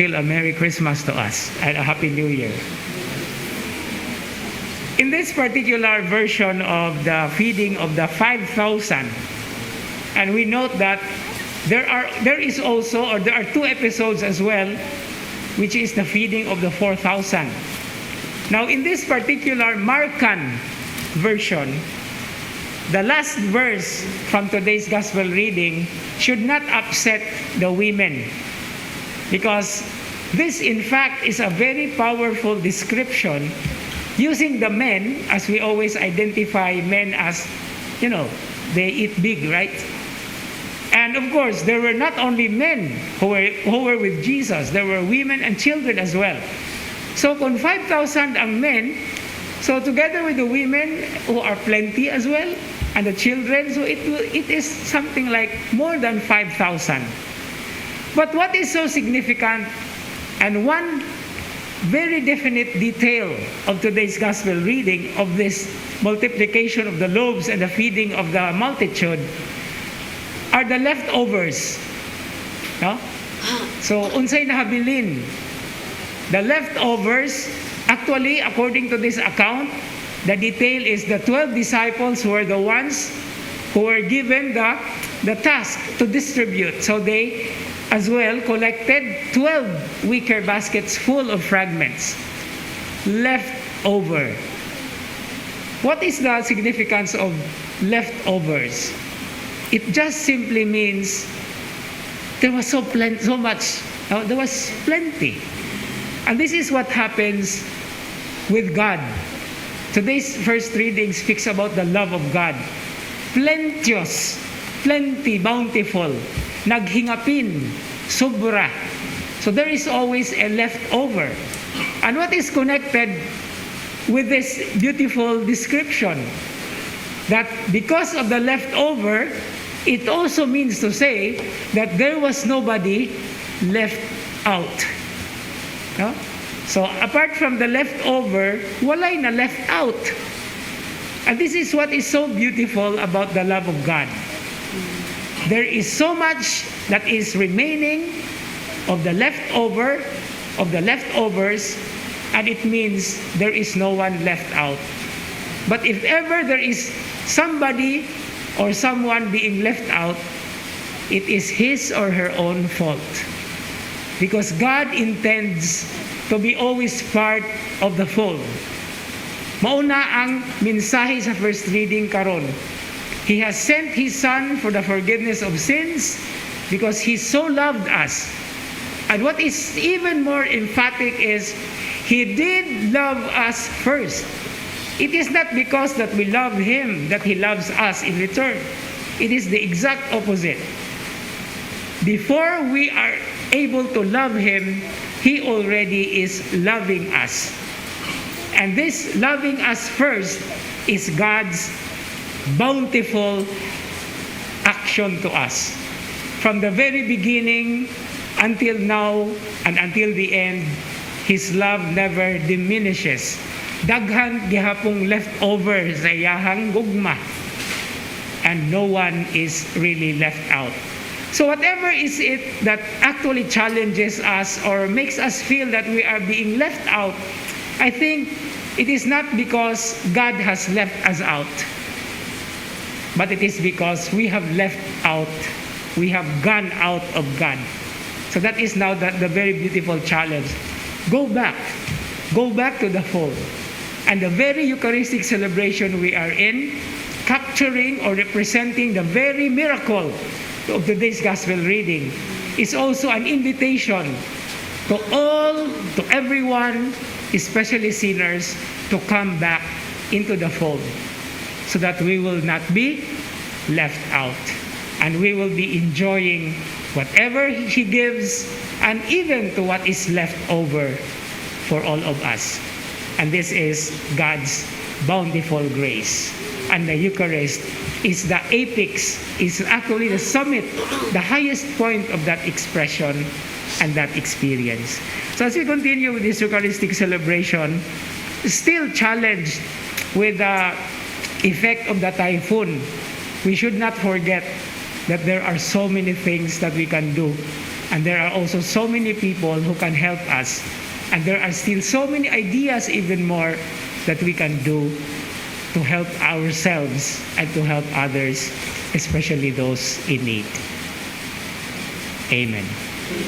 still a Merry Christmas to us and a Happy New Year. In this particular version of the feeding of the 5,000, and we note that there are two episodes as well, which is the feeding of the 4,000. Now, in this particular Markan version, the last verse from today's gospel reading should not upset the women, because this, in fact, is a very powerful description using the men, as we always identify men as, they eat big, right? And of course, there were not only men who were with Jesus, there were women and children as well. So kung 5,000 ang men, so together with the women who are plenty as well, and the children, so it is something like more than 5,000. But what is so significant, and one very definite detail of today's gospel reading of this multiplication of the loaves and the feeding of the multitude, are the leftovers. No? So, unsay nahabilin. The leftovers, actually, according to this account, the detail is the 12 disciples who were the ones who were given the task to distribute. So they as well collected 12 wicker baskets full of fragments left over. What is the significance of leftovers? It just simply means there was so much. There was plenty. And this is what happens with God. Today's first reading speaks about the love of God. Plenteous, plenty, bountiful, naghingapin, sobra. So there is always a leftover. And what is connected with this beautiful description? That because of the leftover, it also means to say that there was nobody left out. No? So apart from the leftover, walay na left out. And this is what is so beautiful about the love of God. There is so much that is remaining of the leftovers, and it means there is no one left out. But if ever there is somebody or someone being left out, it is his or her own fault. Because God intends to be always part of the fold. Mauna ang mensahe sa first reading karon. He has sent His Son for the forgiveness of sins because He so loved us. And what is even more emphatic is He did love us first. It is not because that we love Him that He loves us in return. It is the exact opposite. Before we are able to love Him, He already is loving us. And this loving us first is God's bountiful action to us. From the very beginning until now and until the end, His love never diminishes. Daghan gihapong leftover sa iyahang gugma, and no one is really left out. So whatever is it that actually challenges us or makes us feel that we are being left out, I think it is not because God has left us out, but it is because we have left out, we have gone out of God. So that is now the very beautiful challenge. Go back to the fold. And the very Eucharistic celebration we are in, capturing or representing the very miracle of today's gospel reading, is also an invitation to everyone, especially sinners, to come back into the fold so that we will not be left out and we will be enjoying whatever He gives and even to what is left over for all of us. And this is God's bountiful grace. And the Eucharist is the apex, is actually the summit, the highest point of that expression and that experience. So as we continue with this Eucharistic celebration, still challenged with the effect of the typhoon, we should not forget that there are so many things that we can do And there are also so many people who can help us. And there are still so many ideas, even more, that we can do to help ourselves and to help others, especially those in need. Amen.